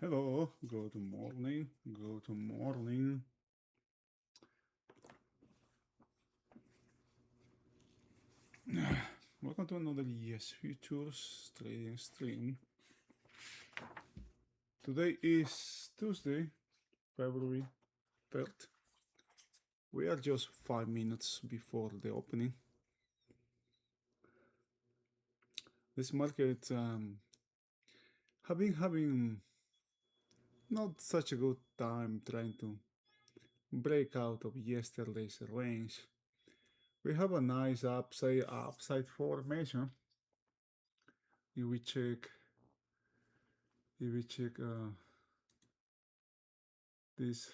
Hello, good morning, good morning. Welcome to another Yes Futures trading stream. Today is Tuesday, February 3rd. We are just 5 minutes before the opening. This market having not such a good time trying to break out of yesterday's range. We have a nice upside formation. If we check this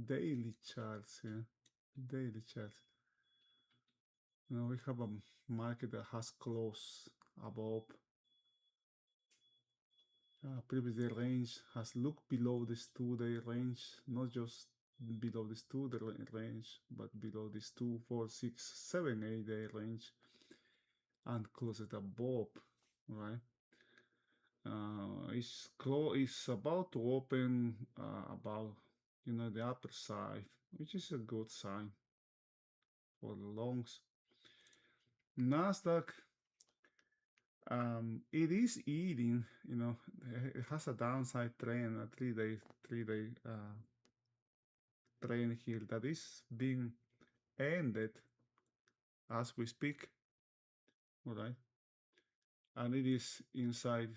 daily charts here, daily charts. Now we have a market that has closed above previous day range, has looked below this 2-day range, not just below this 2-day range, but below this 2, 4, 6, 7, 8-day range, and closed above, right? It's about to open about the upper side, which is a good sign for the longs. Nasdaq, it is eating, it has a downside trend, a three-day trend here that is being ended as we speak, all right? And it is inside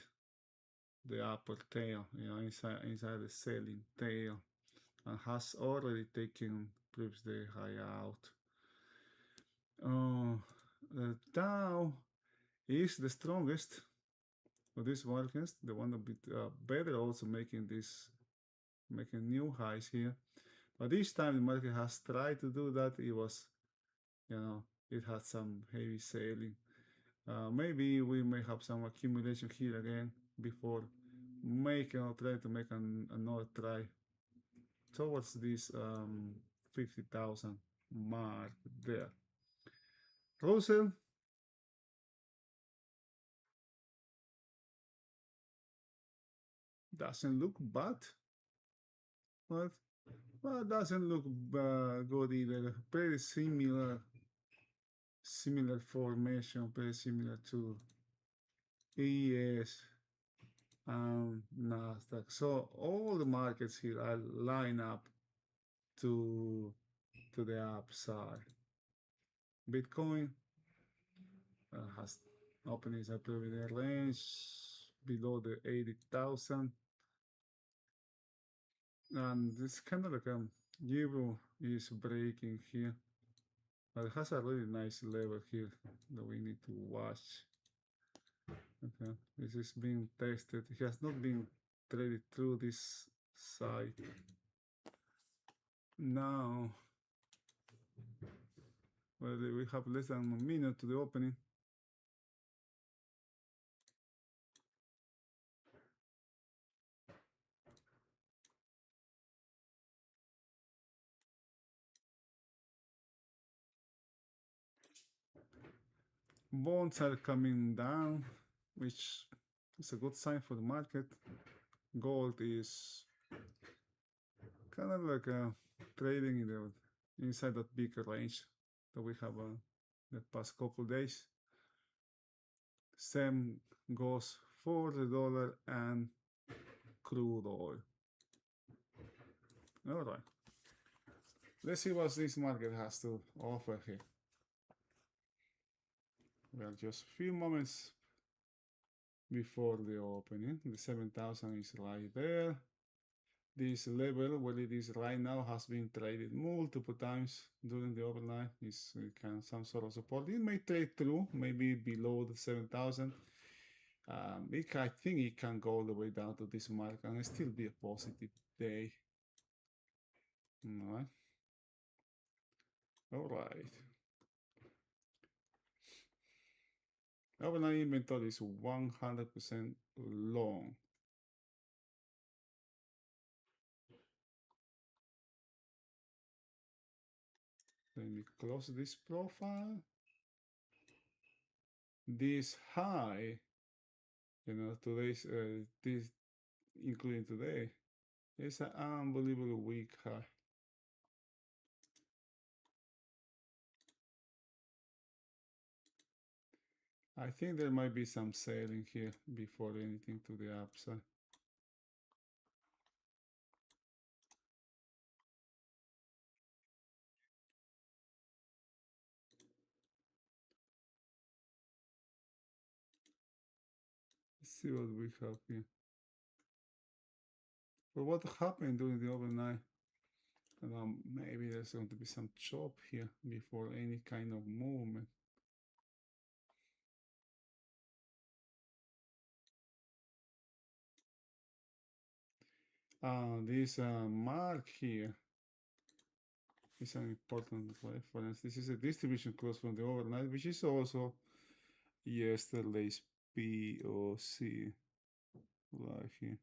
the upper tail, inside the selling tail, and has already taken previous day high out. The Dow is the strongest of these markets, the one a bit better, also making new highs here. But each time the market has tried to do that, it had some heavy selling. Maybe we may have some accumulation here again before trying to make another try towards this 50,000 mark there. Russell doesn't look bad, but doesn't look good either. Very similar formation, very similar to ES and Nasdaq. So all the markets here are lined up to the upside. Bitcoin has openings up over the range below the 80,000, and it's kind of like euro is breaking here, but it has a really nice level here that we need to watch. Okay, this is being tested. It has not been traded through this side. Now, well, we have less than a minute to the opening. Bonds are coming down, which is a good sign for the market. Gold is kind of like trading inside that bigger range that we have the past couple days. Same goes for the dollar and crude oil. All right. Let's see what this market has to offer here. Well, just a few moments before the opening. The 7,000 is right there. This level, where it is right now, has been traded multiple times during the overnight. It's some sort of support. It may trade through, maybe below the 7,000. I think it can go all the way down to this mark and still be a positive day. All right. All right. Overnight inventory is 100% long. Let me close this profile. This high, today's including today. It's an unbelievably weak high. I think there might be some selling here before anything to the upside. Let's see what we have here. But what happened during the overnight? Maybe there's going to be some chop here before any kind of movement. This mark here is an important reference. This is a distribution close from the overnight, which is also yesterday's POC right here.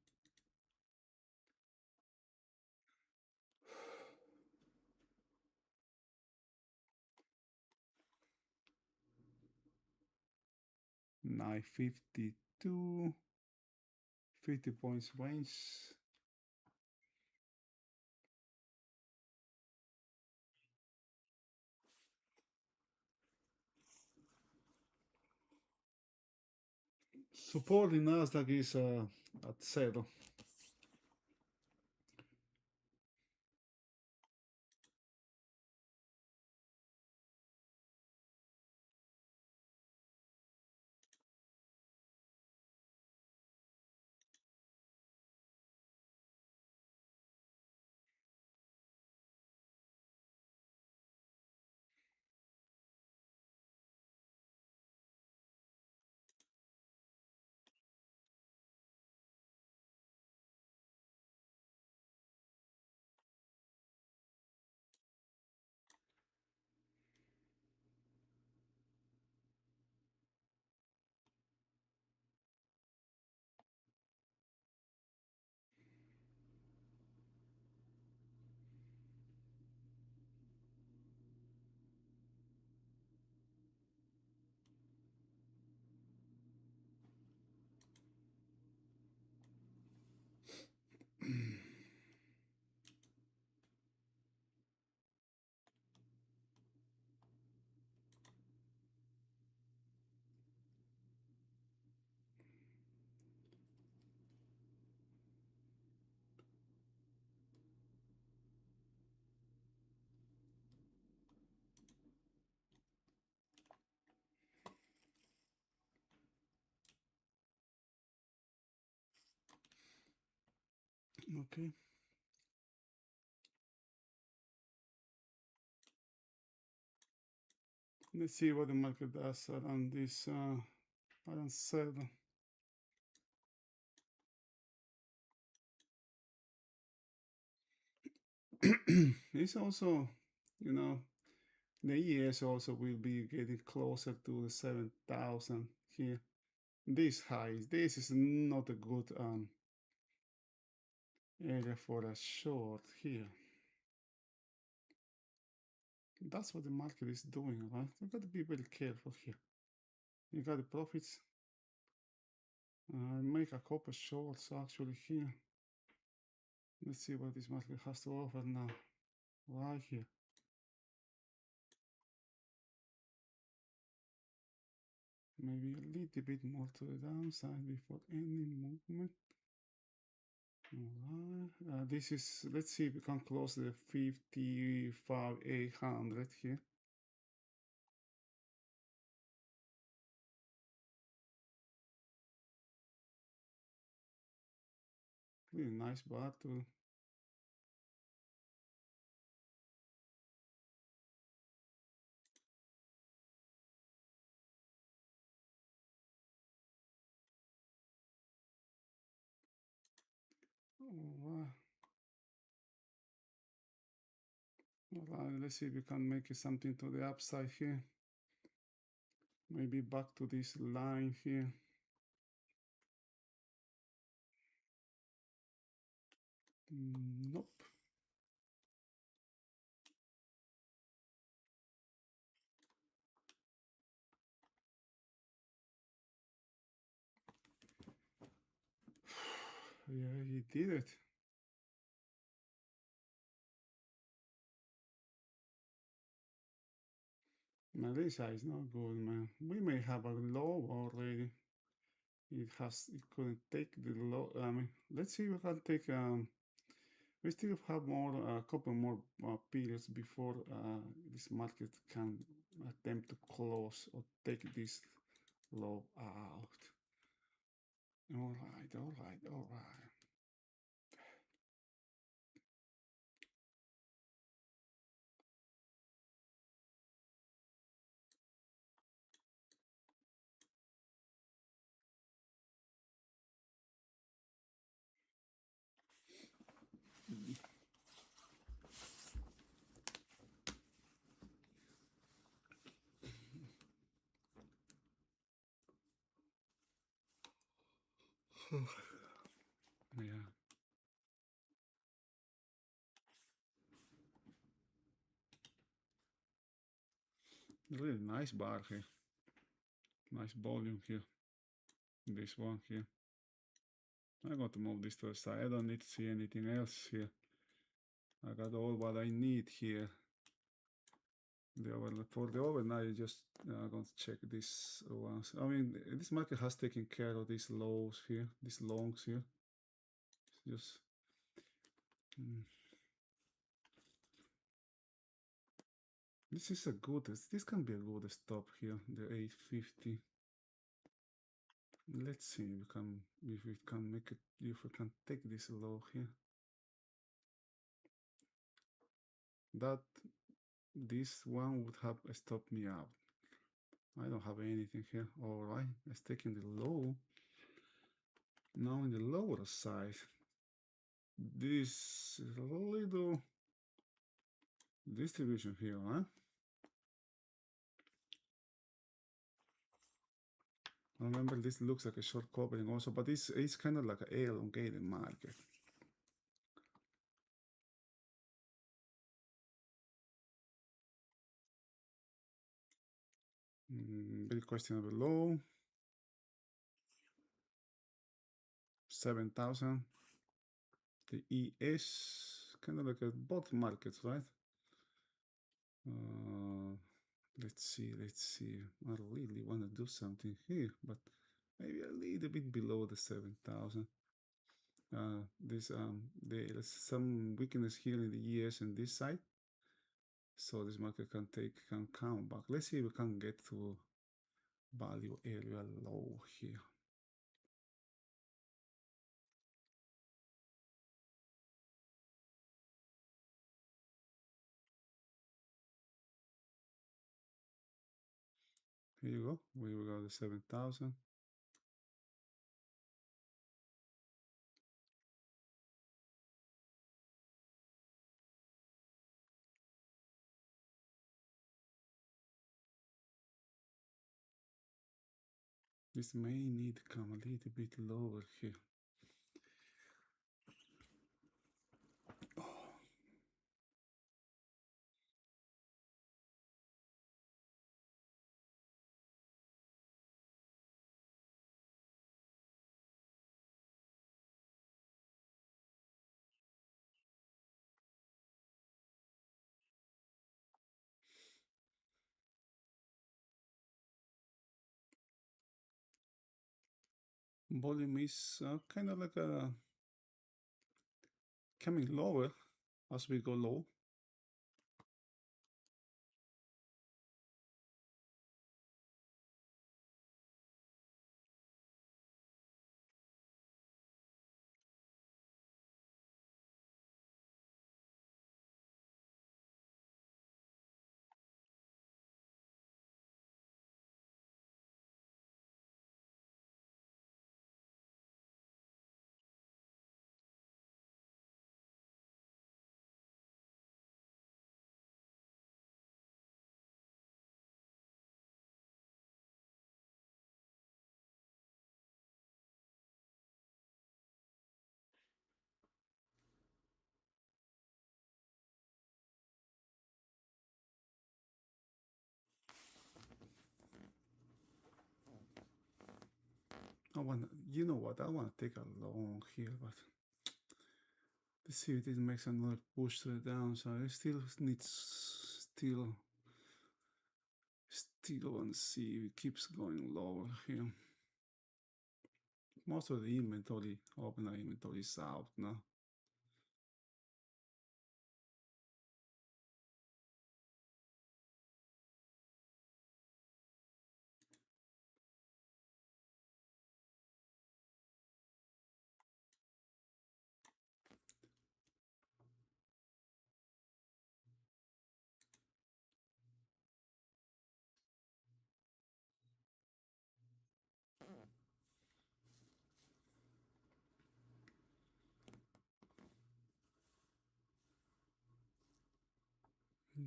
$9.52, 50 points range. Support in Nasdaq is at 0. Okay. Let's see what the market does around this around 7. It's also, you know, the ES also will be getting closer to the 7,000 here. This highs. This is not a good area for a short here. That's what the market is doing, right? You got to be very careful here. You got the profits. Make a couple shorts actually here. Let's see what this market has to offer now. Right here. Maybe a little bit more to the downside before any movement. Alright, this is, let's see if we can close the 55,800 here. Really nice bar too. Alright. Alright, let's see if we can make something to the upside here. Maybe back to this line here. Nope. Yeah, he did it. Now this eye is not good, man. We may have a low already. It couldn't take the low. I mean, let's see if we can take. We still have more, a couple more periods before this market can attempt to close or take this low out. All right, all right, all right. Yeah, really nice bar here. Nice volume here. This one here. I'm going to move this to the side. I don't need to see anything else here. I got all what I need here. For the overnight, you just going to check this once. I mean, this market has taken care of these lows here, these longs here. Just this is a good. This can be a good stop here. The 850. Let's see if we can make it. If we can take this low here. That this one would have stopped me out. I don't have anything here. All right, let's take in the low. Now in the lower side, this is a little distribution here, huh? Remember, this looks like a short covering also, but it's kind of like an elongated market. Very questionable low. 7,000. The ES, kind of like a both markets, right? Let's see. I really want to do something here, but maybe a little bit below the 7,000. There's some weakness here in the ES and this side, so this market can come back. Let's see if we can get to value area low here. Here you go. We will go to 7,000. This may need to come a little bit lower here. Oh. Volume is kind of like coming lower as we go low. You know what? I want to take a long here, but let's see if it makes another push to the downside. It still needs, still want to see if it keeps going lower here. Most of the inventory, open inventory is out now.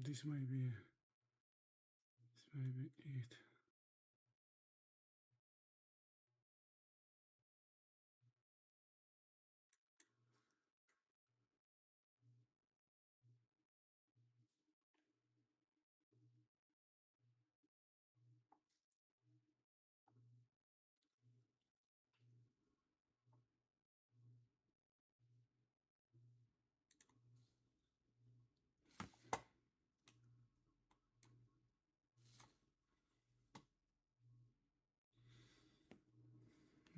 This may be it.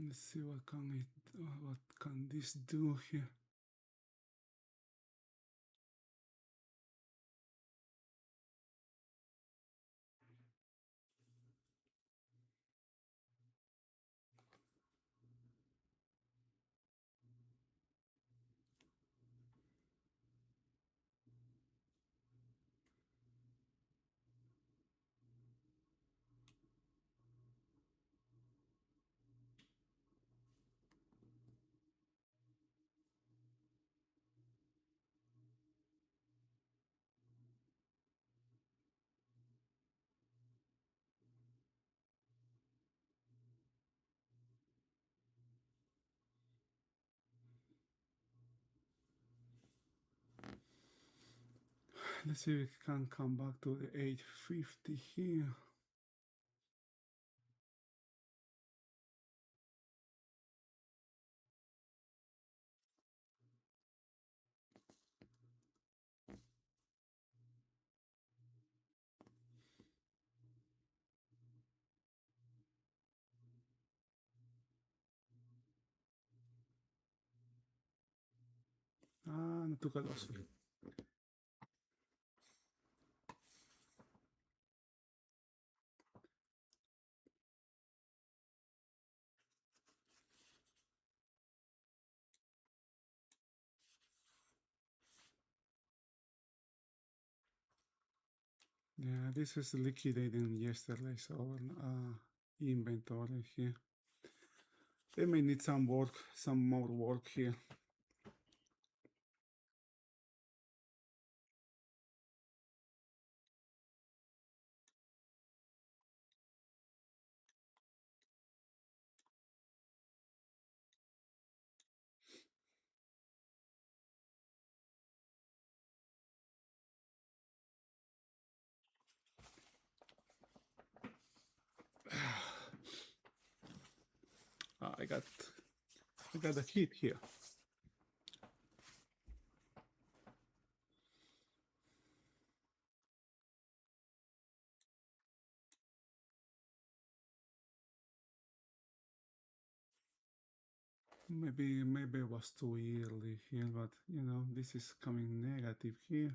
Let's see what can this do here. Let's see if it can come back to the 850 here. Ah, took a loss. Yeah, this is liquidating yesterday's inventory here. They may need some more work here. I got a hit here. Maybe it was too early here, but you know, this is coming negative here.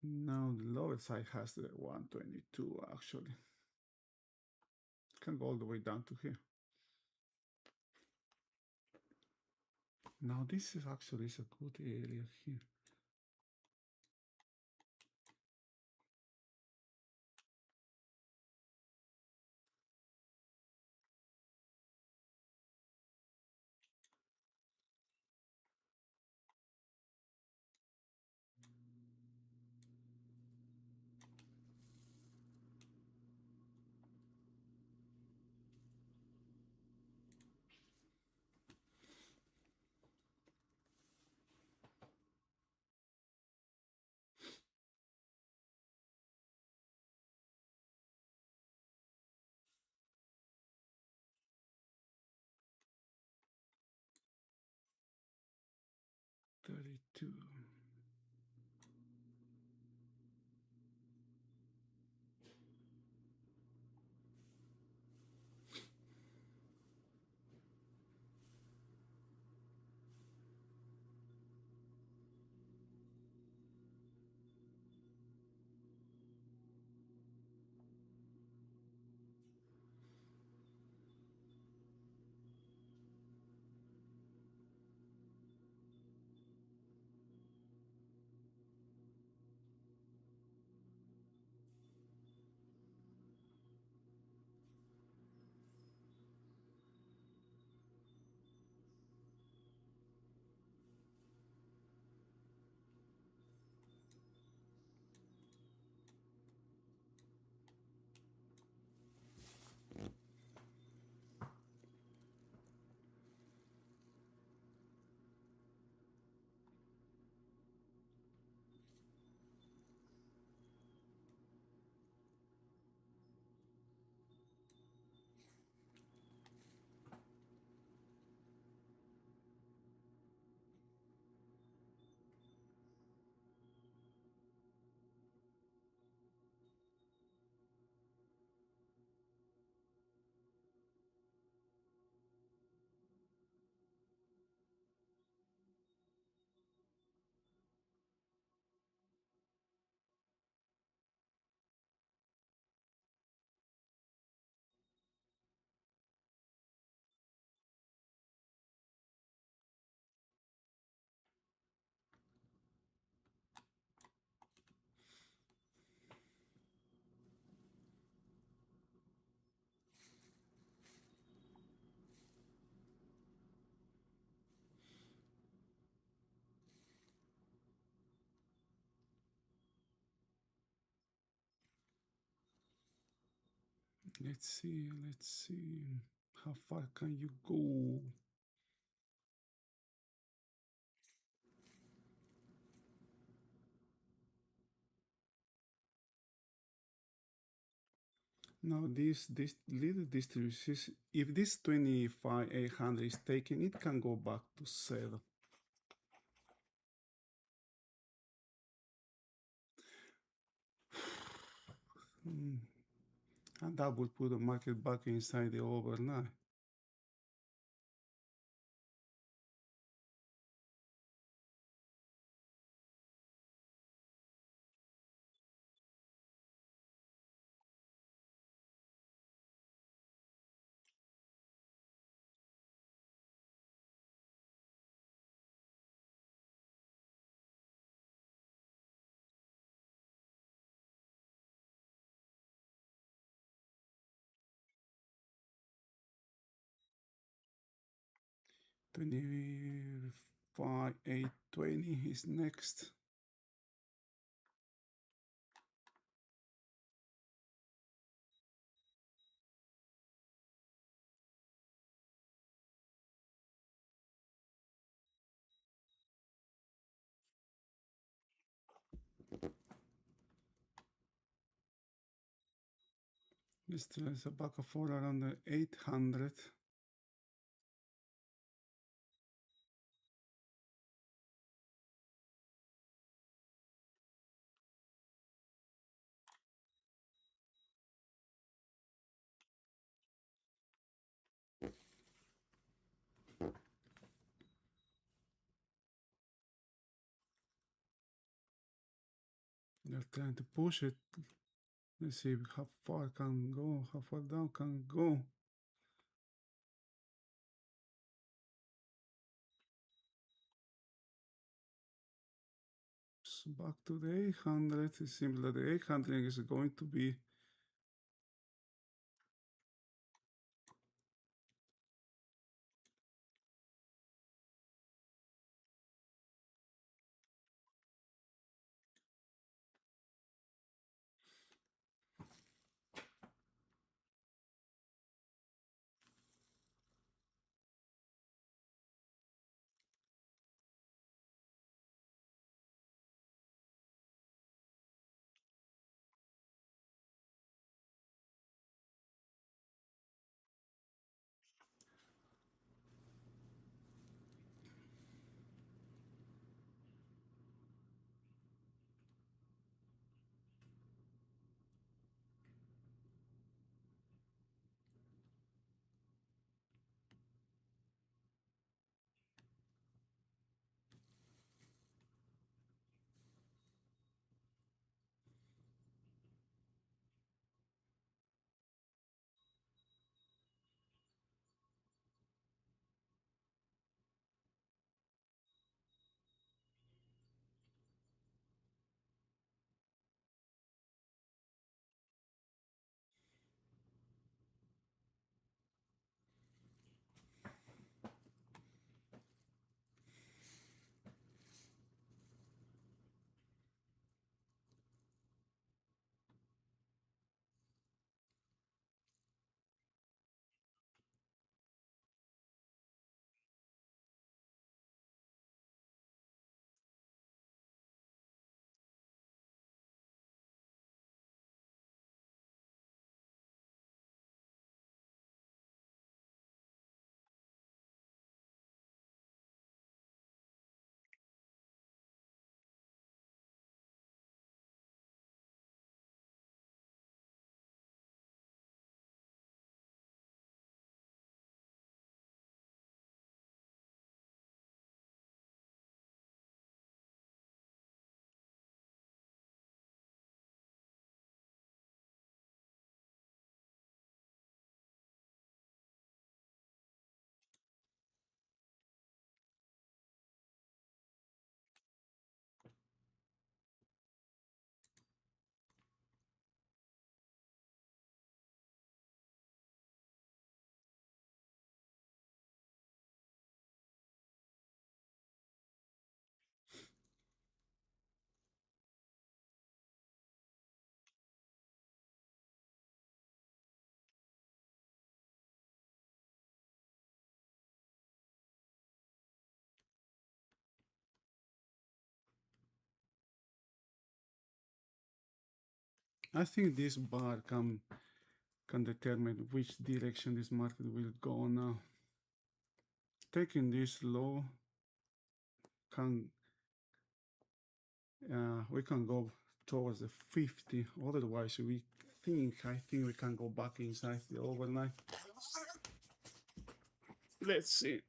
Now the lower side has the 122 actually. Can go all the way down to here. Now this is actually a good area here. 2. Let's see. How far can you go? Now this little distribution, if this 25,800 is taken, it can go back to 0. And that would put the market back inside the overnight. Twenty-five, 820 is next. Let's try a back and forth around the 800. They're trying to push it. Let's see how far can go, how far down can go. So back to the 800. It seems that the 800 is going to be I think this bar can determine which direction this market will go now. Taking this low can we can go towards the 50. Otherwise, I think we can go back inside the overnight. Let's see.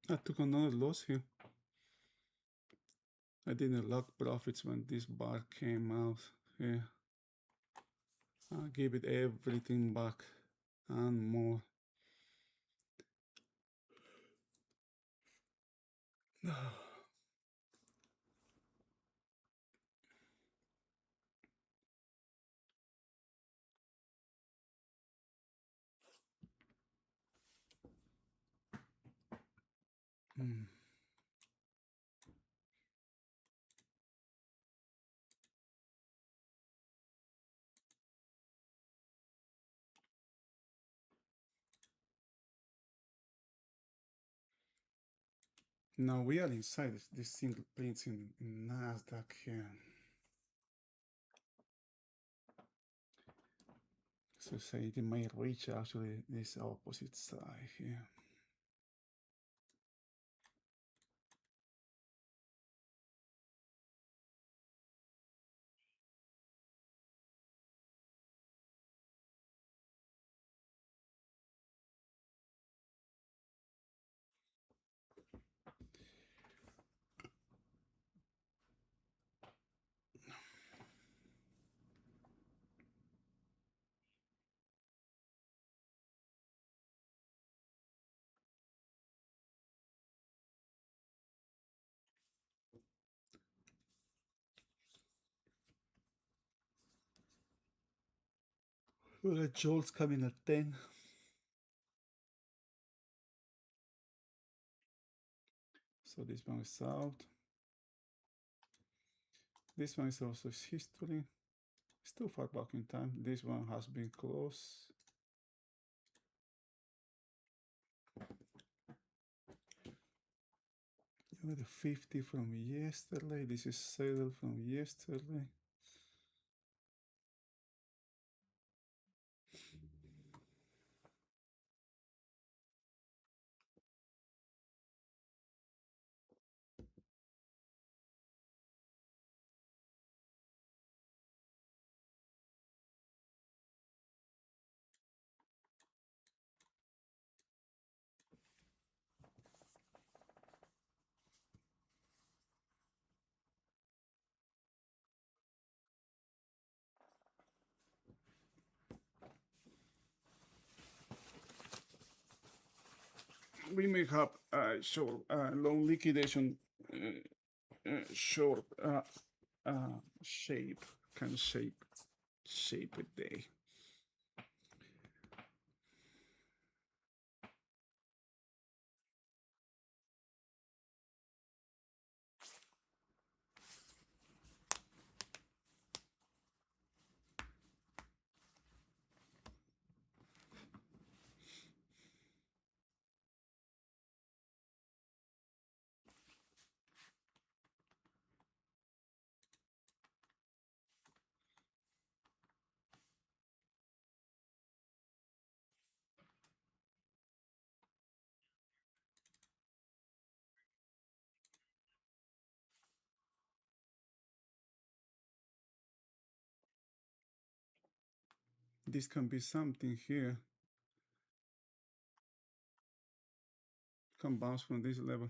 I took another loss here. I didn't lock profits when this bar came out here. I gave it everything back and more. Mm. Now we are inside this single prints in Nasdaq here. So say it may reach actually this opposite side here. The jolts coming at 10. So this one is out. This one is also history. It's too far back in time. This one has been closed. You got the 50 from yesterday. This is settled from yesterday. we may have a short long liquidation, short shape, kind of shape a day. This can be something here. Can bounce from this level.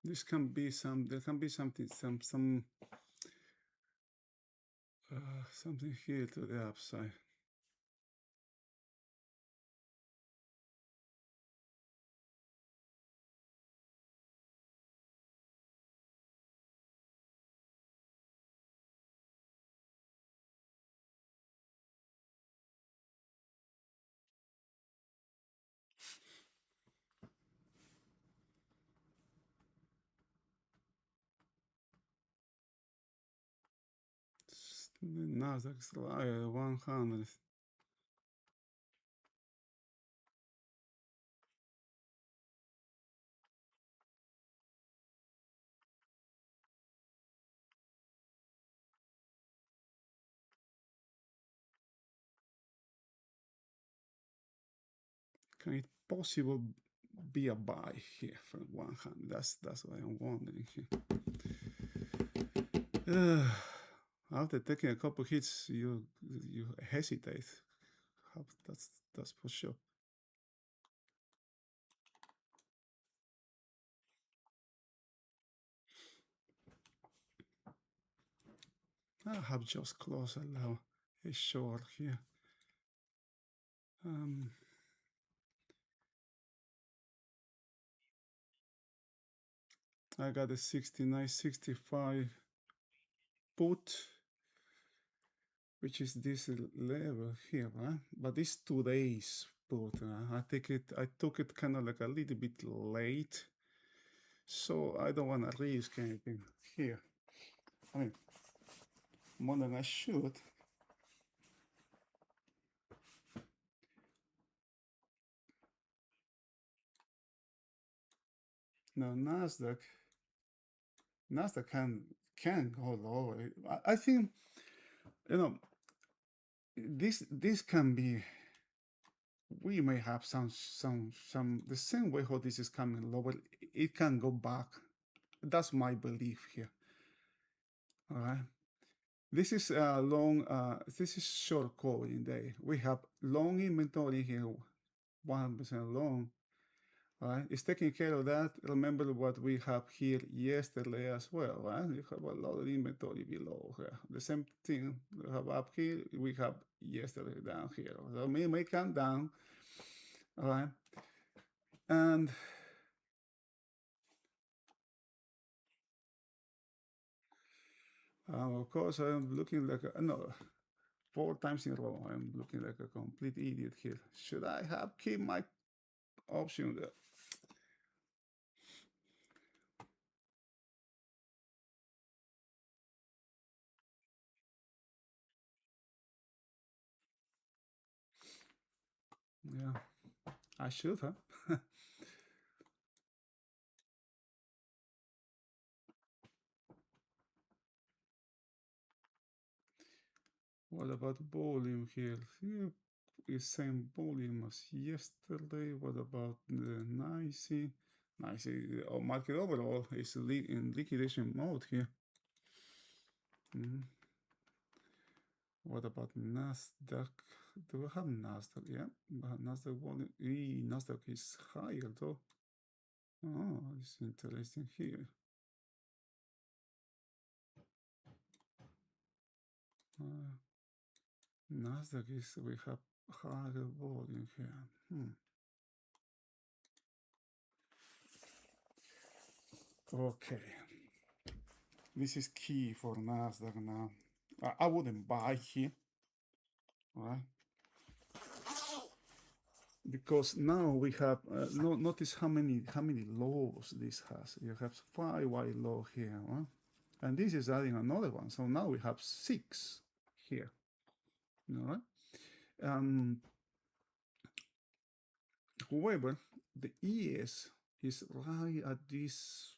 This can be some. There can be something. Something here to the upside. The Nasdaq's 100. Can it possible be a buy here from 100? That's what I'm wondering here. After taking a couple hits, you hesitate. That's for sure. I have just closed a short here. I got a 69.65 put, which is this level here, right? But this today's put. I took it kind of like a little bit late, so I don't want to risk anything here. I mean, more than I should. Now Nasdaq can go lower. I think, you know, this can be. We may have some the same way how this is coming lower. It can go back. That's my belief here. All right. This is long. This is short calling day. We have long inventory here, 100% long. Right, it's taking care of that. Remember what we have here yesterday as well, right? You have a lot of inventory below here. The same thing we have up here, we have yesterday down here. So it may come down, all right? And of course, I'm looking like no, 4 times in a row. I'm looking like a complete idiot here. Should I have keep my option there? Yeah, I should have. What about volume here? Yeah, is same volume as yesterday. What about the NYSE? NYSE market overall is in liquidation mode here. What about Nasdaq? Do we have Nasdaq? Yeah, but Nasdaq volume. Nasdaq is higher though. Oh, it's interesting here. Nasdaq is, we have higher volume here. Okay, this is key for Nasdaq now. I wouldn't buy here, right? Because now we have notice how many lows this has. You have 5 white low here, right? And this is adding another one. So now we have 6 here. All right. However, the ES is right at this.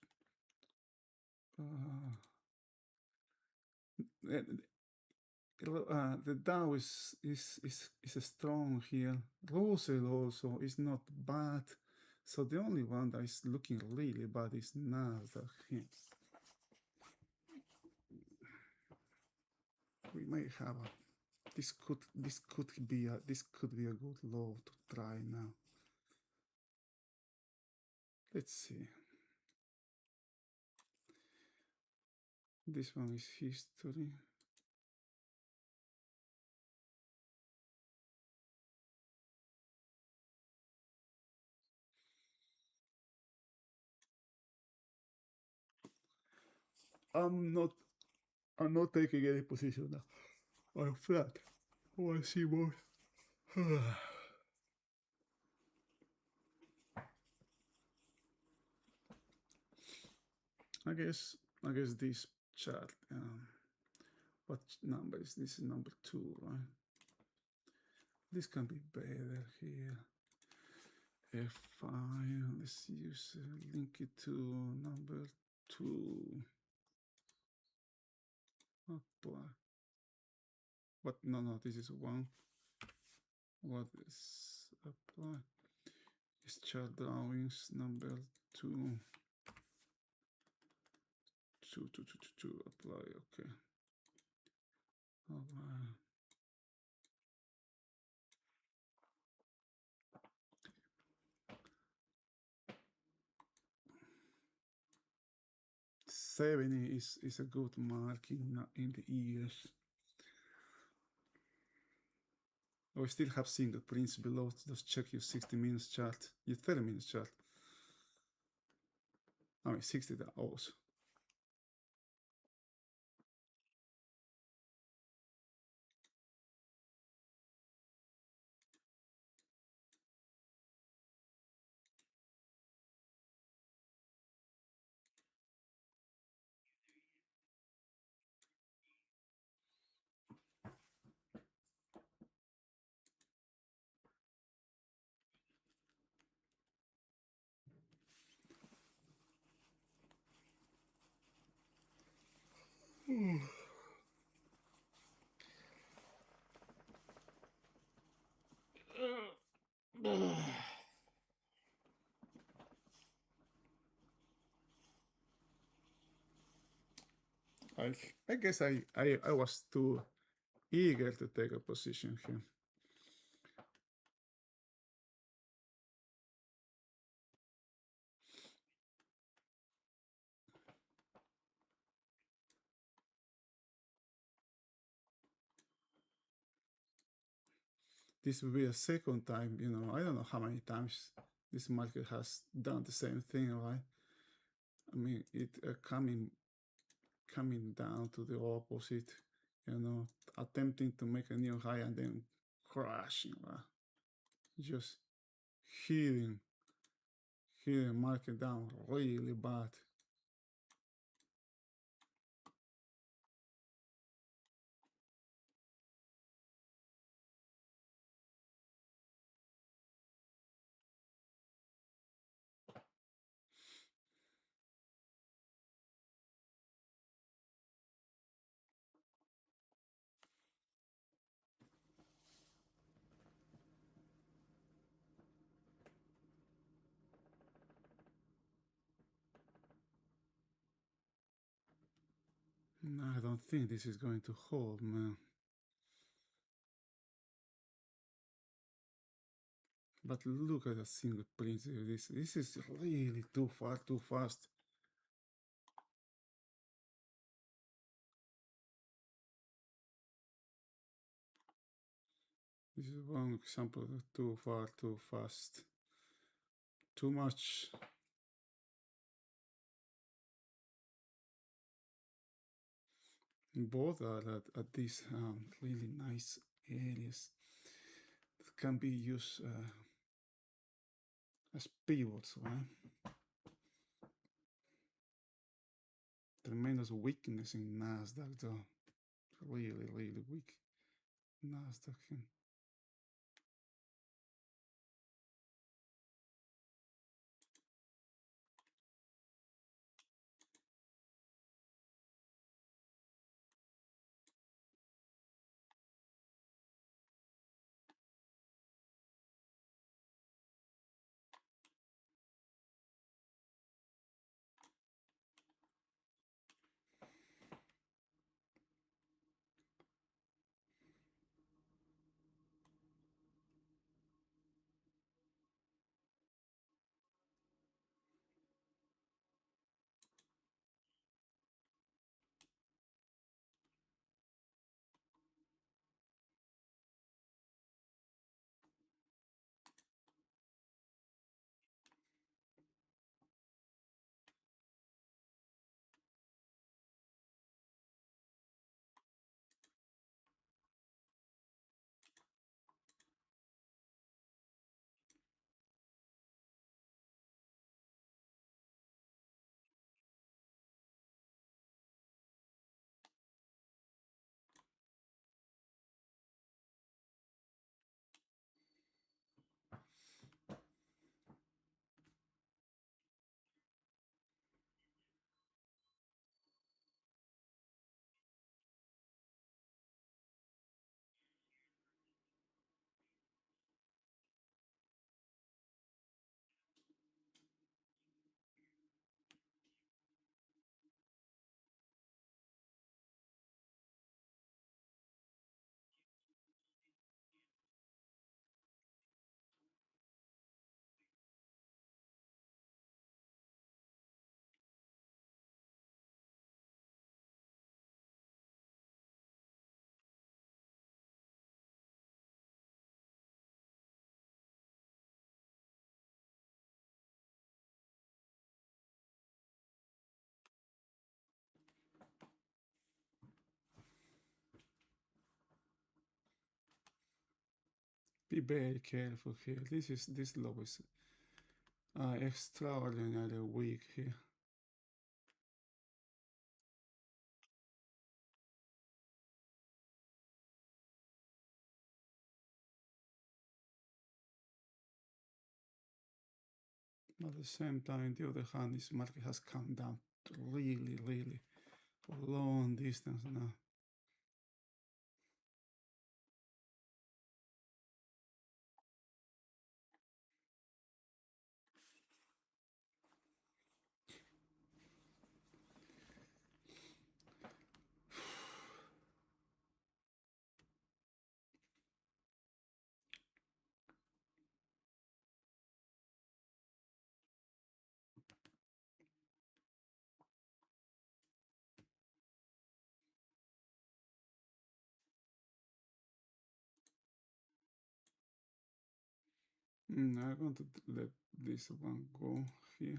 The Dow is strong here. Russell also is not bad. So the only one that is looking really bad is Nasdaq here. We may have this could be a good low to try now. Let's see. This one is history. I'm not taking any position now. I'm flat. I want to see more. I guess this chart. What number is this? Number 2, right? This can be better here. F5. Let's use link it to number 2. Apply. What? No. This is 1. What is apply? Is chart drawings number 2. 2 apply. Okay. All right. '70 is a good mark in the years. We still have single prints below. Just check your 60 minutes chart, your 30 minutes chart. I mean 60 also. I guess I was too eager to take a position here. This will be a second time, I don't know how many times this market has done the same thing, right? I mean, it coming down to the opposite, attempting to make a new high and then crashing, right? Just hitting market down really bad. I don't think this is going to hold, man. But look at the single print. This is really too far, too fast. This is one example of too far, too fast. Too much. Both are at these really nice areas that can be used as pivots, right? Tremendous weakness in Nasdaq, though. Really, really weak Nasdaq. Be very careful here. This low is extraordinarily weak here. At the same time, the other hand, this market has come down really, really for a long distance now. I'm going to let this one go here.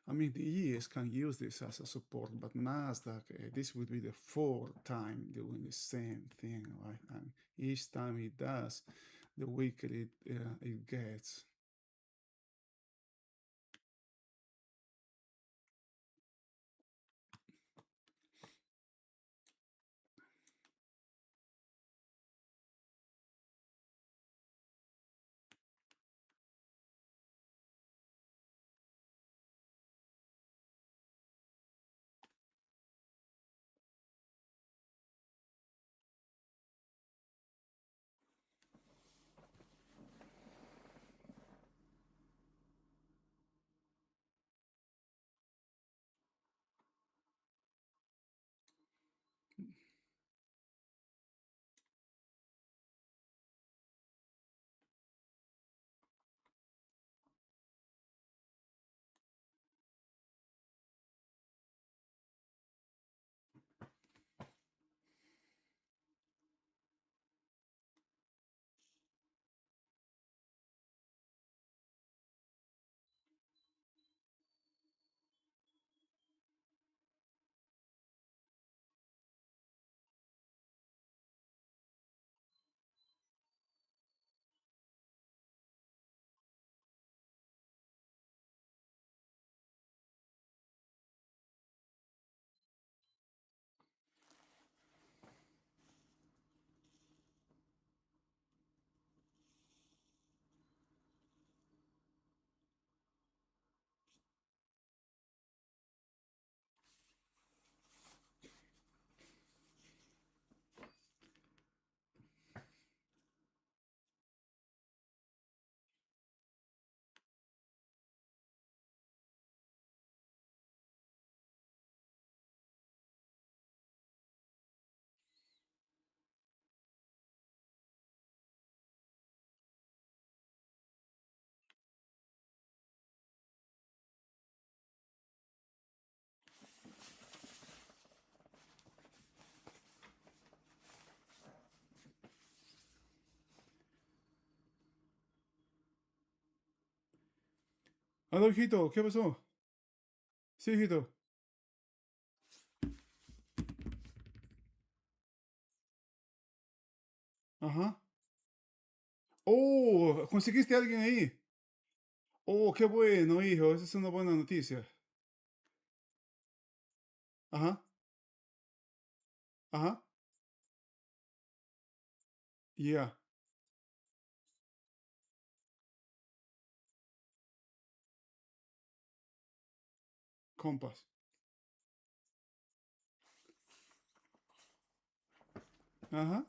I mean, the ES can use this as a support, but Nasdaq, this would be the fourth time doing the same thing, right? And each time it does, the weaker it gets. Aló, hijito, ¿qué pasó? Sí, hijito. Ajá. Oh, conseguiste a alguien ahí. Oh, qué bueno, hijo. Esa es una buena noticia. Ajá, ajá. Ya, compas. Ajá.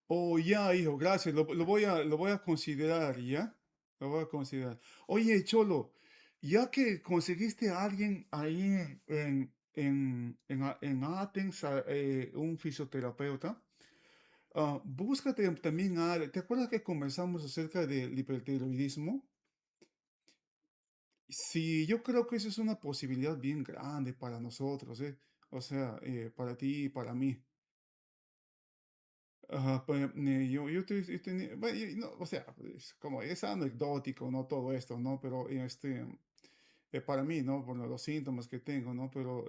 Oh, ya, hijo, gracias. Lo voy a considerar, ¿ya? Lo voy a considerar. Oye, Cholo, ya que conseguiste a alguien ahí en Athens, un fisioterapeuta, búscate también a... ¿Te acuerdas que conversamos acerca del hipertiroidismo? Sí, yo creo que eso es una posibilidad bien grande para nosotros, ¿eh? O sea, para ti y para mí. Ajá, pues, bueno, no, o sea, como es anecdótico, ¿no? Todo esto, ¿no? Pero para mí, ¿no? Por los síntomas que tengo, ¿no? Pero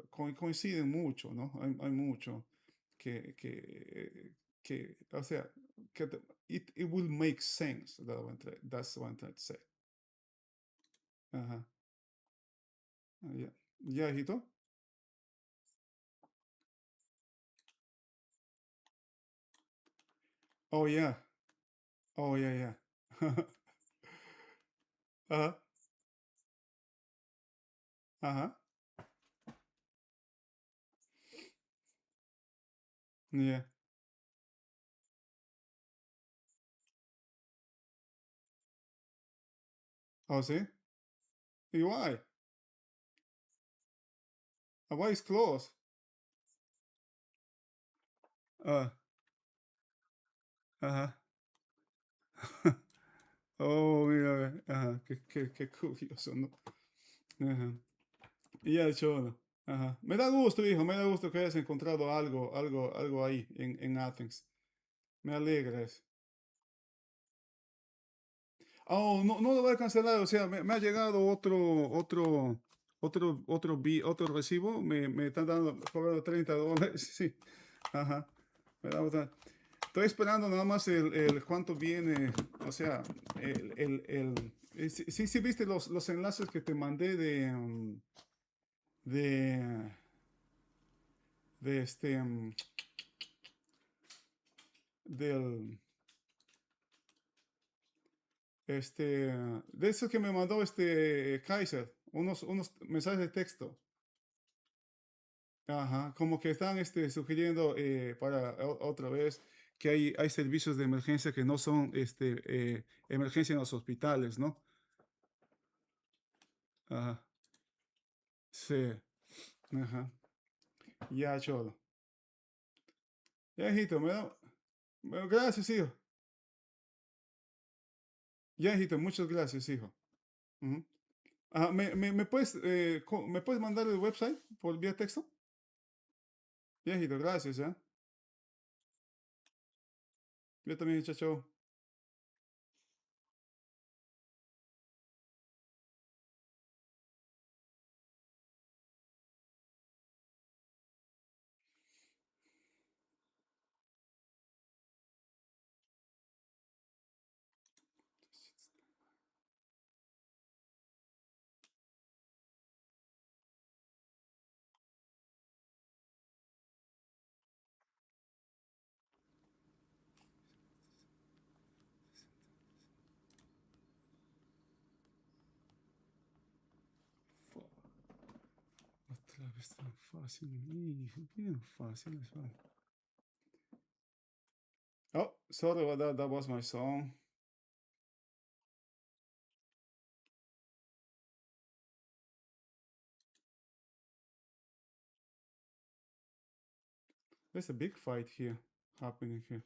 coinciden mucho, ¿no? Hay mucho o sea, it will make sense, that's what I'm trying to say. Ajá, ya, ya, hijito. Oh, yeah, oh, yeah, yeah. Ajá, ajá, yeah. Oh, sí? ¿Y why? Why is closed? Ah, ajá. Oh, mira, ve, ajá, qué curioso, ¿no? Ajá. Y ya, chulo. Ajá. Me da gusto, hijo, me da gusto que hayas encontrado algo ahí en Athens. Me alegra eso. Oh, no, no lo voy a cancelar, o sea, me ha llegado otro recibo, me están dando, cobrando $30, sí, ajá, me da estoy esperando nada más cuánto viene, o sea, sí, sí, sí viste los enlaces que te mandé de, de del, de eso que me mandó Kaiser, unos mensajes de texto. Ajá, como que están sugiriendo otra vez que hay servicios de emergencia que no son emergencia en los hospitales, ¿no? Ajá, sí, ajá. Ya, cholo. Ya, hijito, bueno, gracias, hijo. Ya, hijito, muchas gracias, hijo. Ujú. Ajá, ¿me puedes mandar el website por vía texto? Ya, hijito, gracias, ¿eh? Yo también, chao, chao. Otra vez tan fácil, hijo, bien fácil, es fácil. Oh, sorry about that. That was my song. There's a big fight here happening here.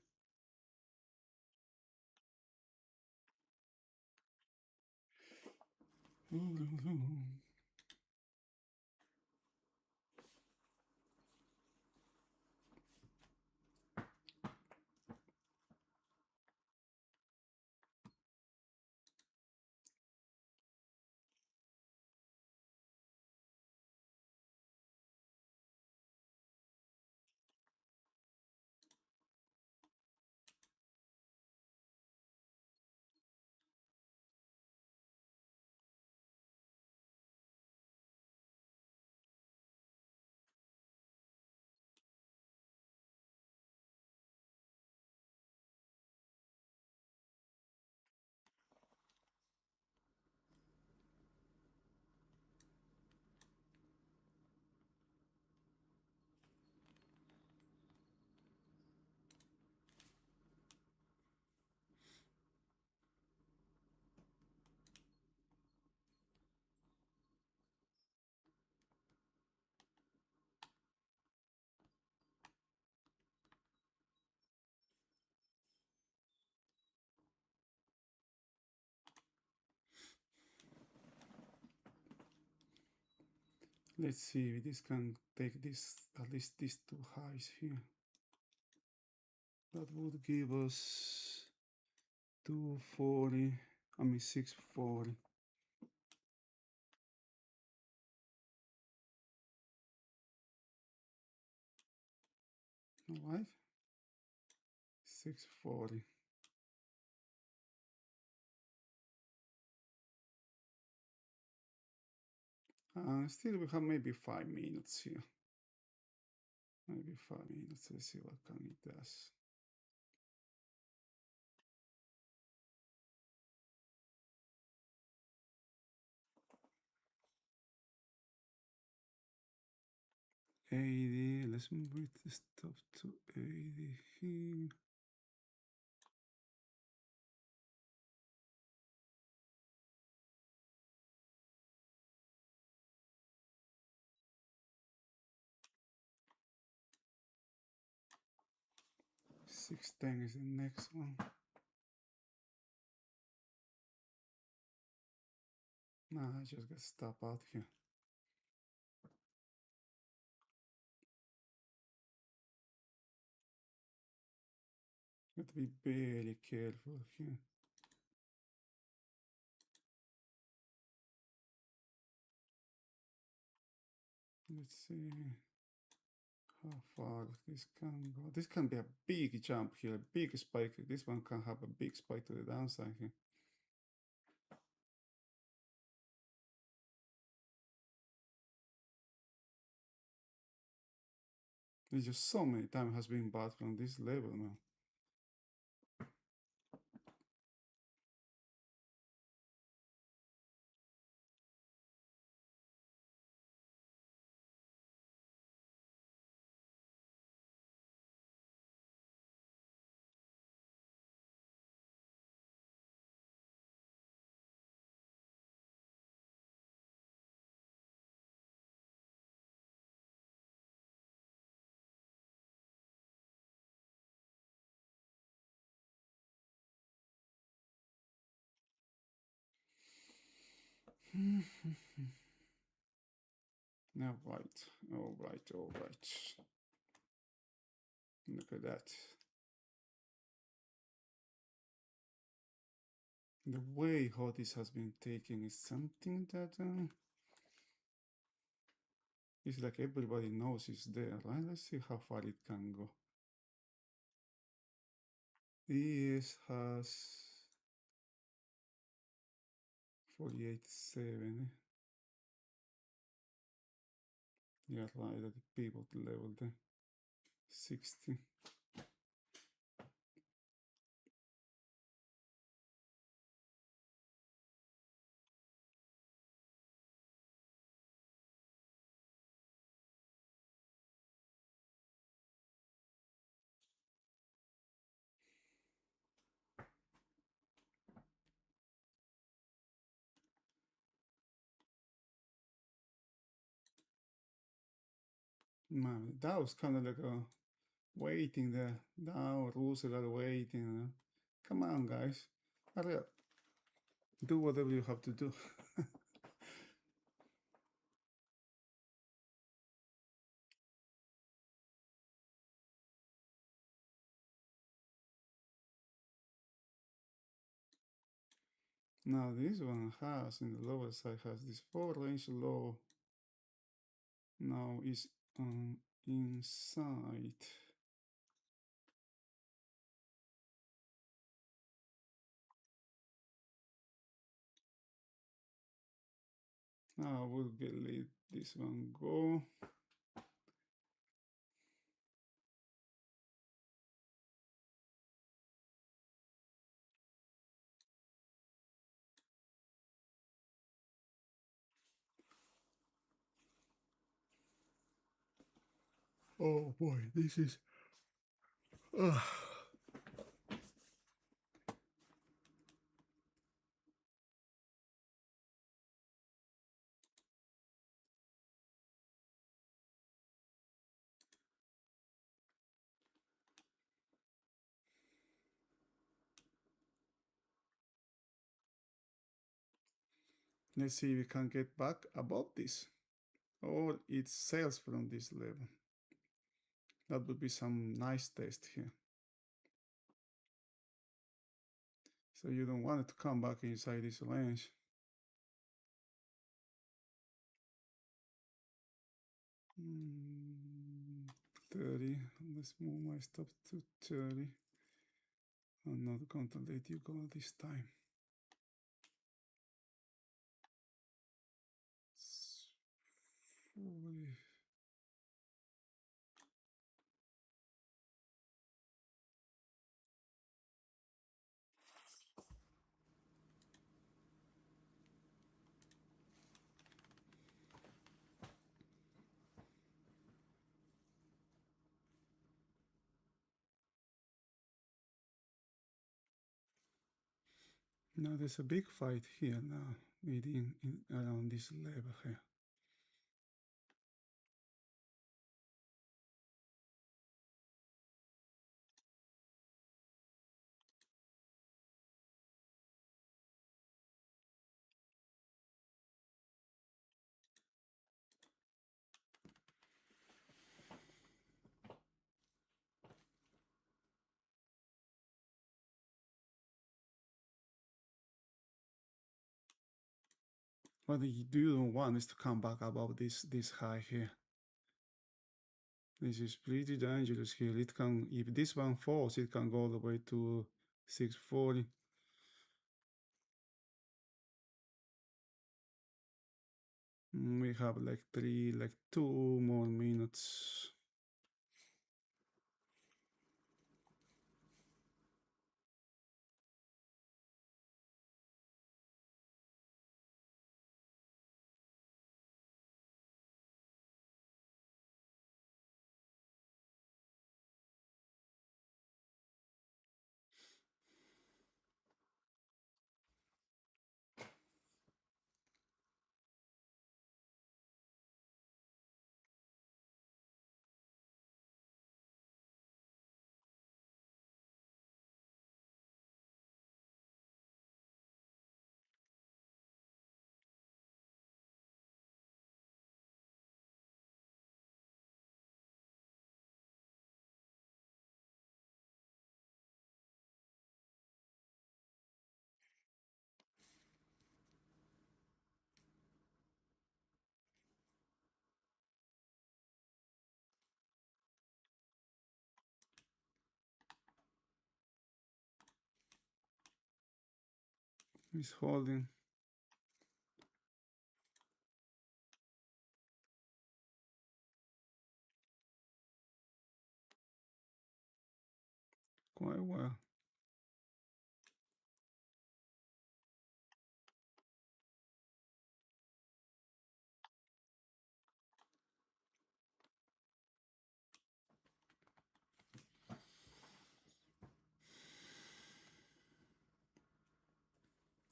Let's see if this can take this, at least these two highs here. That would give us 240, 640. All right, 640. Still we have maybe 5 minutes here. Maybe 5 minutes. Let's see what can it does. $80. Let's move it the stop to 80 here. $6.10 is the next one. Nah, I just got stop out here. Got to be very careful here. Let's see how far this can go. This can be a big jump here, a big spike. This one can have a big spike to the downside here. There's just so many times has been bought from this level now. Now, right, all right, all right. Look at that. The way how this has been taken is something that it's like everybody knows it's there, right? Let's see how far it can go. This has 48.7. Yeah, right at the pivot level there. 60. Man, that was kind of like a waiting there. Now rules are waiting. Come on, guys. Hurry up. Do whatever you have to do. Now this one has, in the lower side, has this 4 range low. Now is inside. Now we'll let this one go. Oh boy, this is. Let's see if we can get back above this. or it sails from this level. That would be some nice test here. So you don't want it to come back inside this range. Mm, 30. Let's move my stop to 30. I'm not going to let you go this time. 40. Now there's a big fight here now, within around this level here. What you do want is to come back above this high here. This is pretty dangerous here. It can, if this one falls, it can go all the way to 640. We have like 2 more minutes. It's holding. Quite well.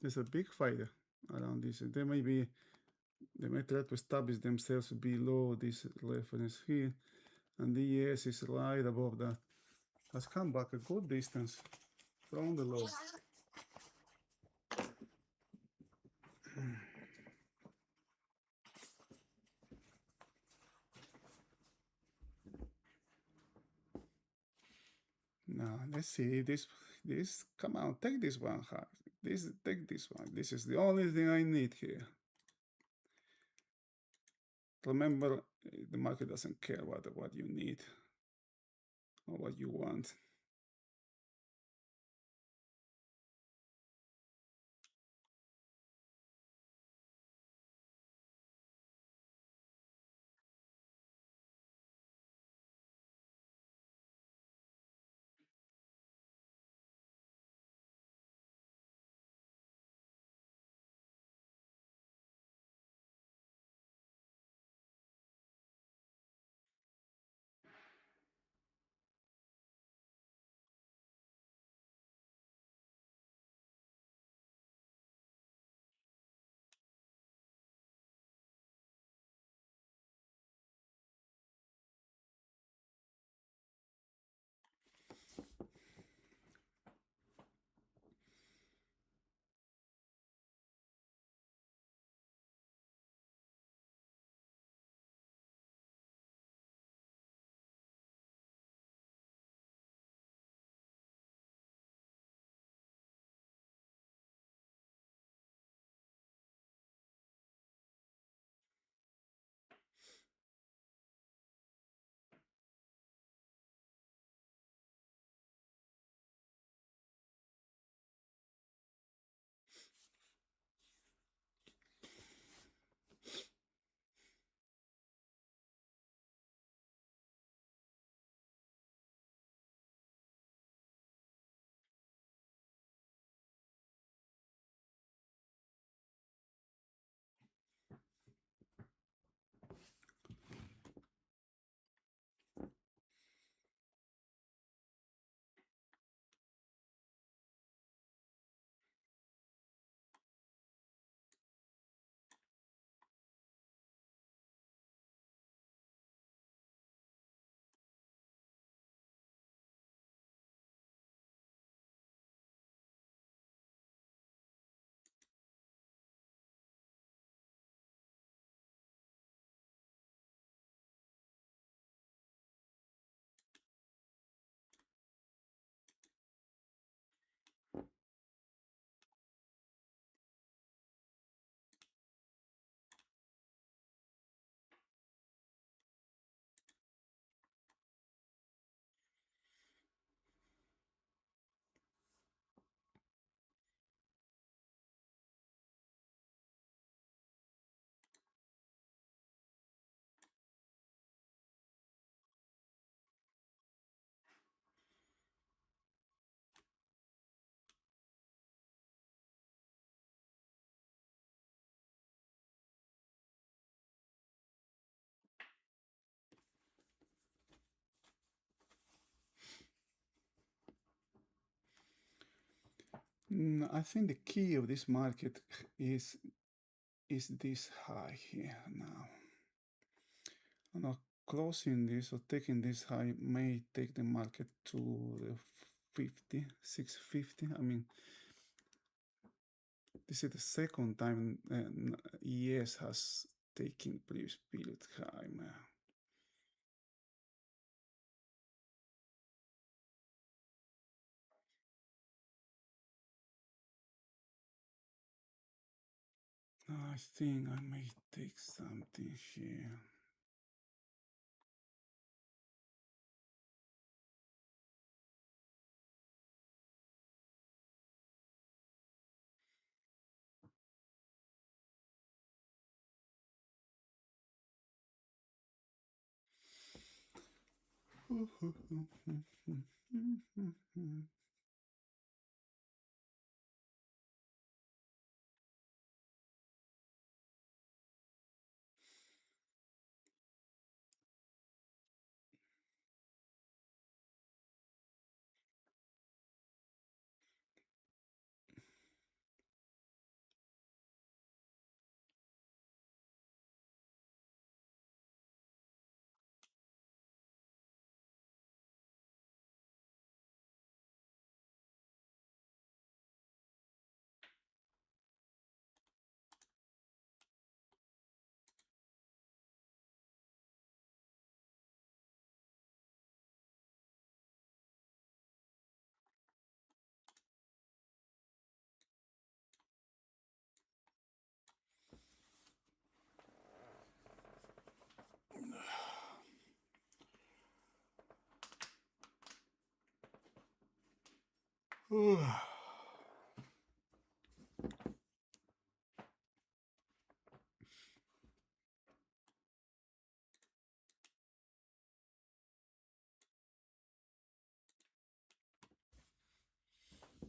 There's a big fighter around this. They may try to establish themselves below this reference here, and the ES is right above that. Has come back a good distance from the low. Now let's see this. Come on, take this one hard. Take this one. This is the only thing I need here. Remember, the market doesn't care what you need or what you want. I think the key of this market is this high here now. Now closing this or taking this high may take the market to the 50, 650. I mean, this is the second time ES has taken previous period high, man. I think I may take something here.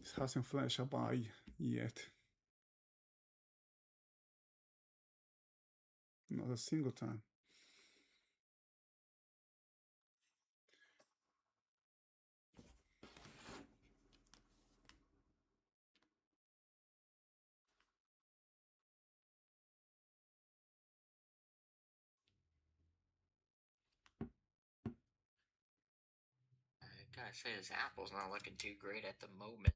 This hasn't flashed a buy yet. Not a single time. Gotta say, this apple's not looking too great at the moment.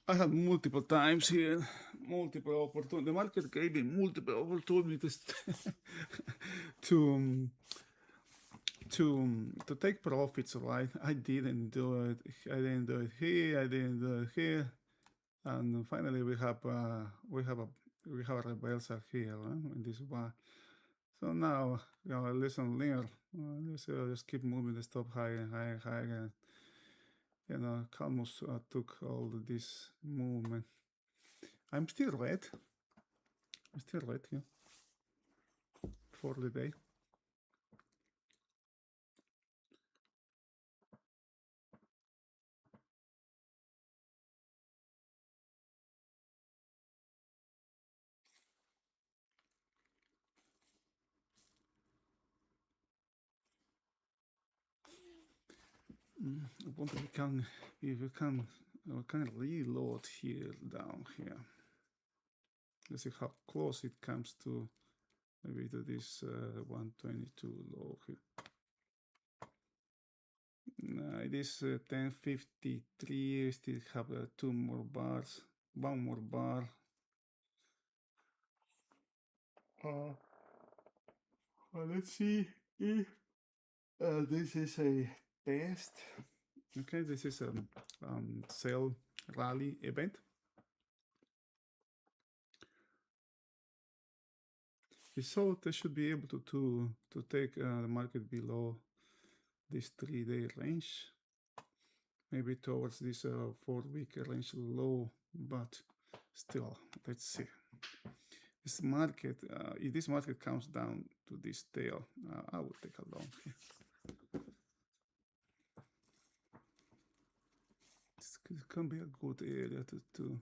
I had multiple times here, multiple opportunities. The market gave me multiple opportunities to to take profits. Right? I didn't do it. I didn't do it here. I didn't do it here. And finally, we have a reversal here in this bar. So now, lesson learned. Just keep moving the stop higher and higher and higher. Calmus took all this movement. I'm still red. I'm still red here for the day. I wonder if we can reload here down here. Let's see how close it comes to maybe to this 122 low here. It is 1053. We still have two more bars, one more bar. Let's see if this is a test. Okay, this is a sell rally event. So they should be able to take the market below this 3-day range, maybe towards this 4-week range low, but still, let's see. This market, if this market comes down to this tail, I will take a long here. This can be a good area to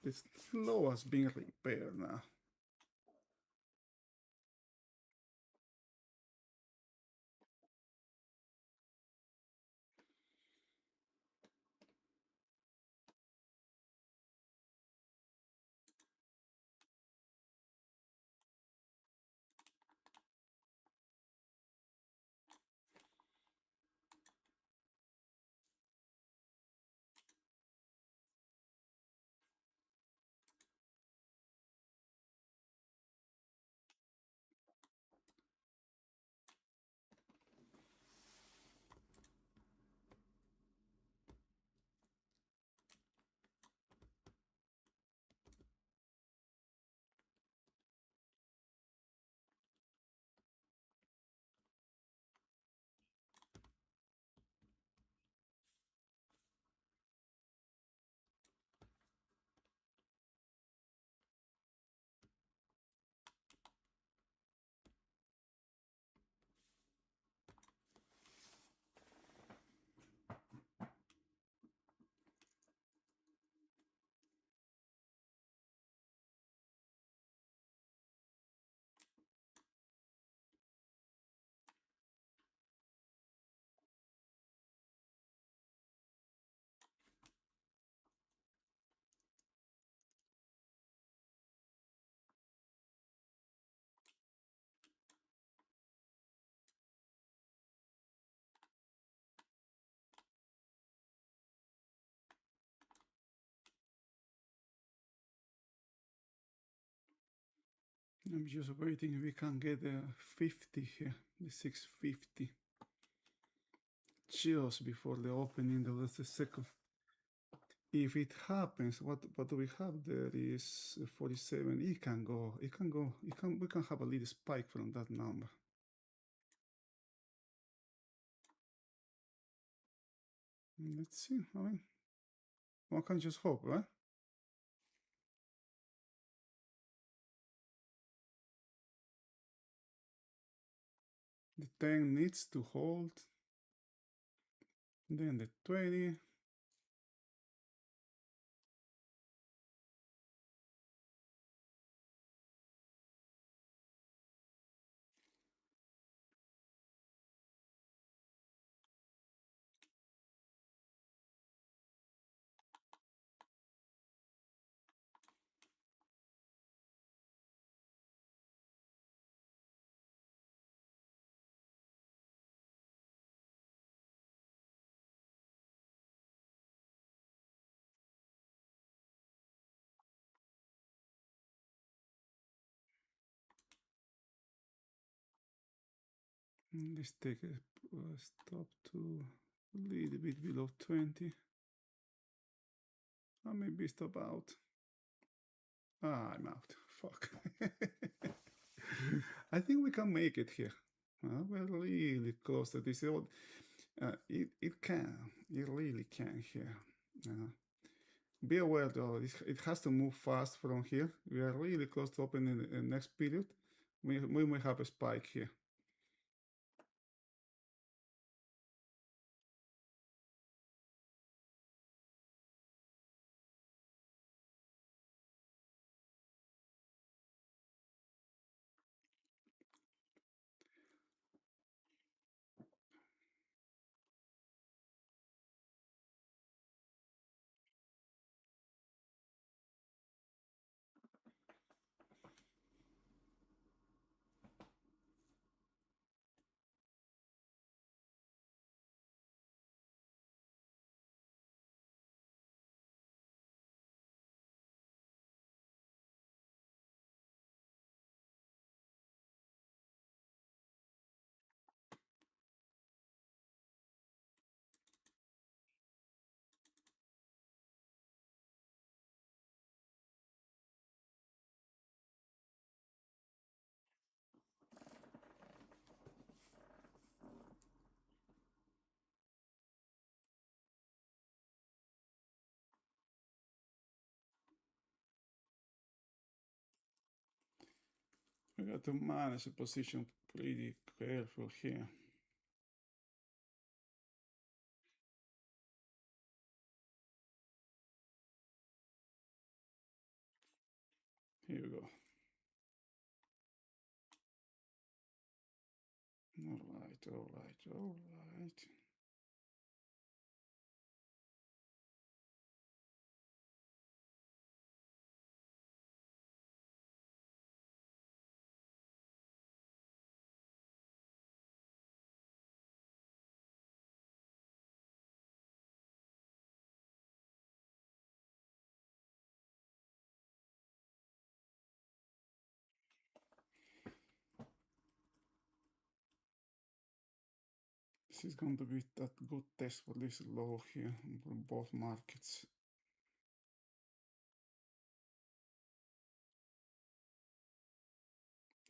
this low has been repaired now. I'm just waiting if we can get the 50 here, the 650, just before the opening. That's the second. If it happens, what do we have there is 47. It can go. We can have a little spike from that number. Let's see. I mean, one can just hope, right? The 10 needs to hold. Then the 20. Let's take a stop to a little bit below 20. Or maybe stop out. I'm out. Fuck. I think we can make it here. We're really close to this. It can. It really can here. Be aware though, it has to move fast from here. We are really close to opening the next period. We may have a spike here. We got to manage the position pretty careful here. Here we go. All right. This is going to be that good test for this low here for both markets.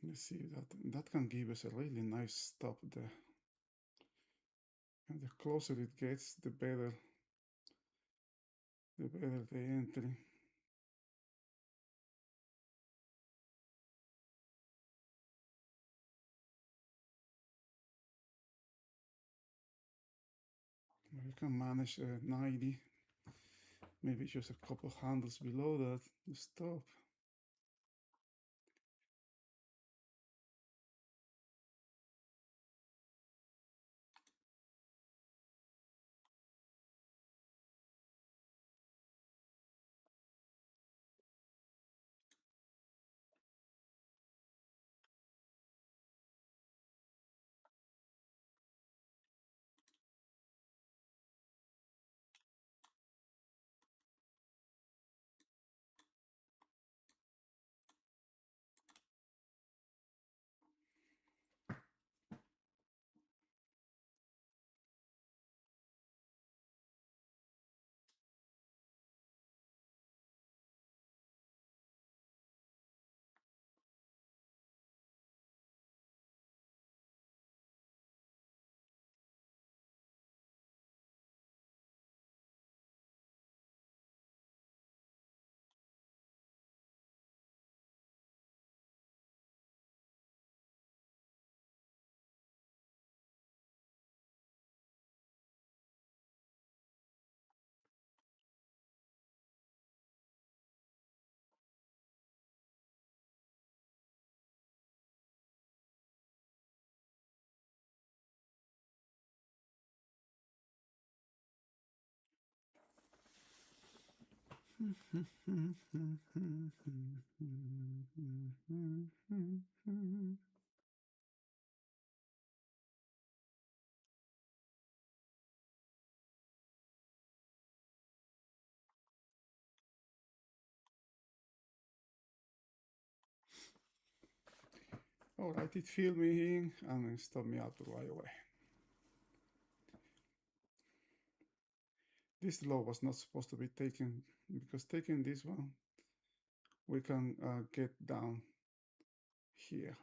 Let's see that can give us a really nice stop there. And the closer it gets, the better the entry. We can manage 90, maybe just a couple handles below that to stop. All right, it filled me in and it stopped me out right away. This law was not supposed to be taken, because taking this one, we can get down here.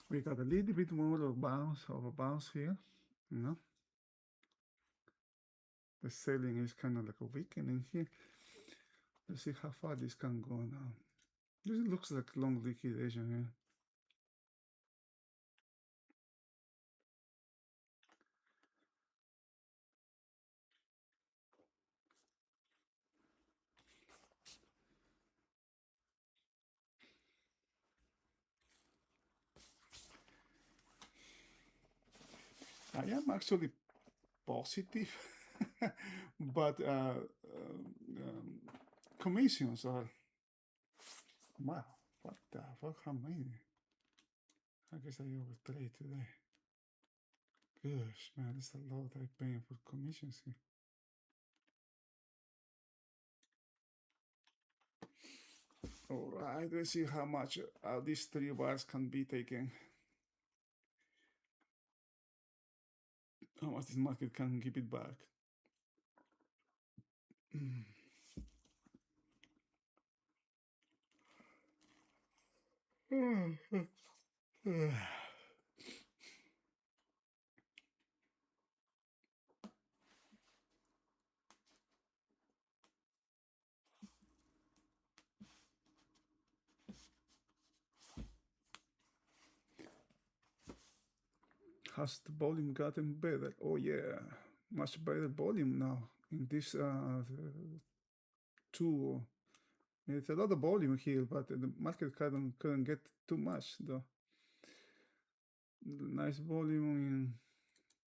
We got a little bit more of a bounce here, you know. The selling is kind of like a weakening here. Let's see how far this can go now. This looks like long liquidation here. I am actually positive, but commissions are, wow, what the fuck, how many? I guess I overtrade today. Gosh, man, that's a lot I'm paying for commissions here. All right, let's see how much these 3 bars can be taken. How much this market can give it back. Has the volume gotten better? Oh yeah, much better volume now in this two. It's a lot of volume here, but the market couldn't get too much though. Nice volume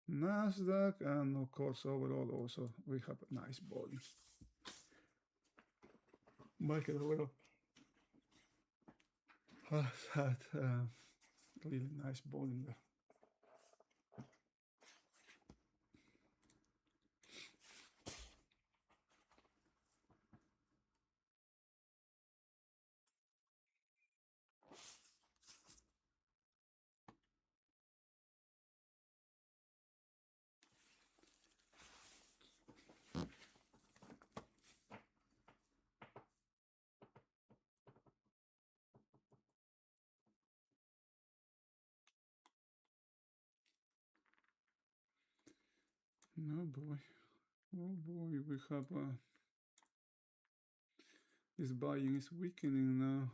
in Nasdaq, and of course overall also we have a nice volume. Market overall has had really nice volume there. Oh boy, oh boy, we have this buying is weakening now.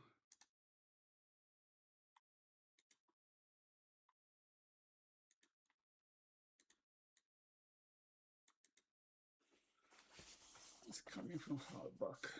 It's coming from hard back.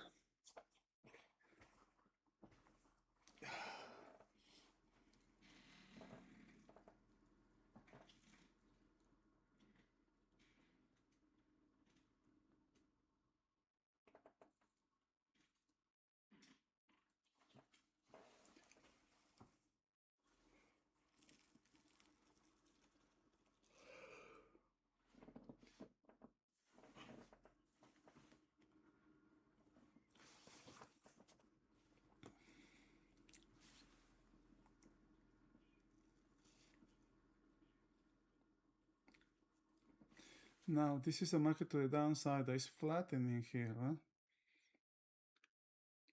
Now this is a market to the downside that is flattening here, huh?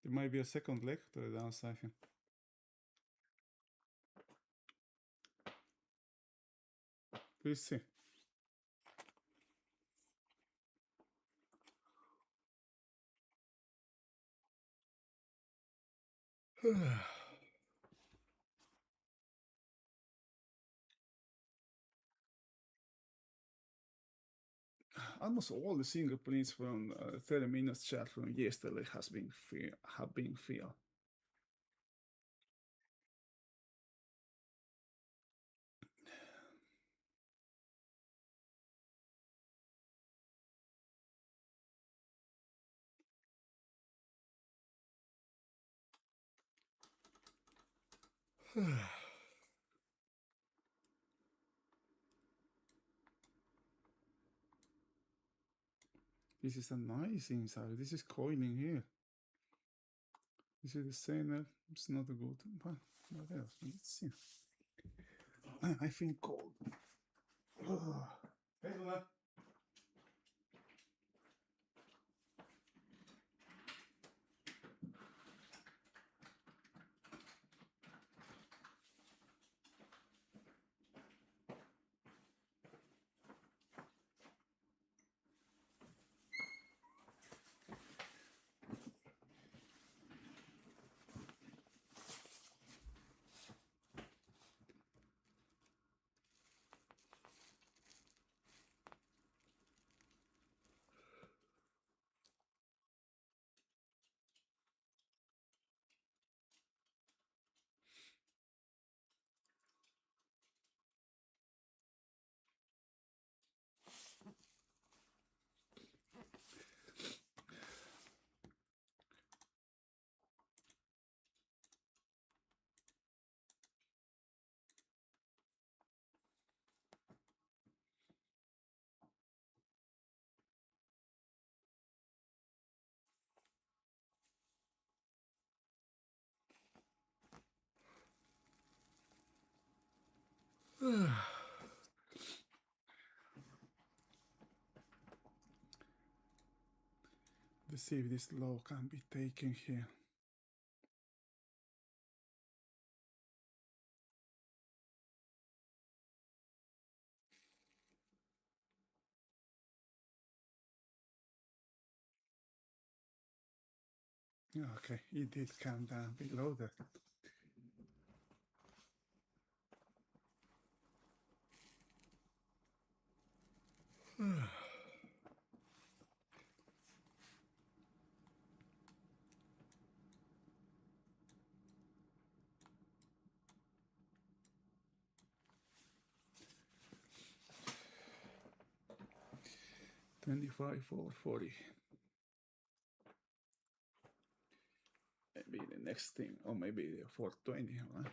There might be a second leg to the downside here. We'll see. almost all the fingerprints from 30 minutes chat from yesterday have been filled. This is a nice inside. This is coiling here. This is the same. It's not a good. But what else? Let's see. I feel cold. Hey, Luna. 'Let's see if this low can be taken here. Okay, it did come down below that. $25 for 40. Maybe the next thing, or maybe the 420, right?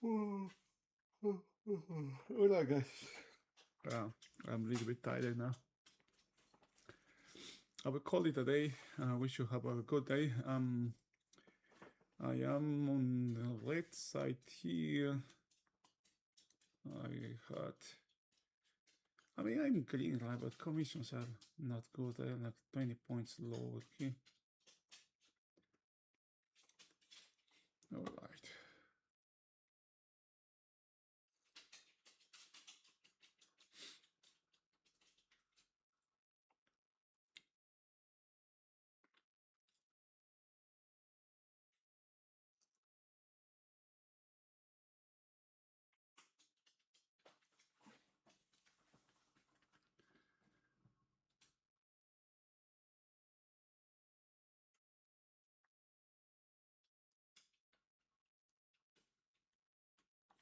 Alright, guys. I'm a little bit tired now. I will call it a day. Wish you have a good day. I am on the left side here. I'm green, right? But commissions are not good. I am like 20 points lower here. All right.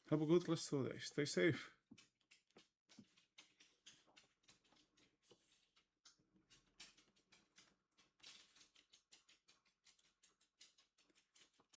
Have a good rest of the day. Stay safe.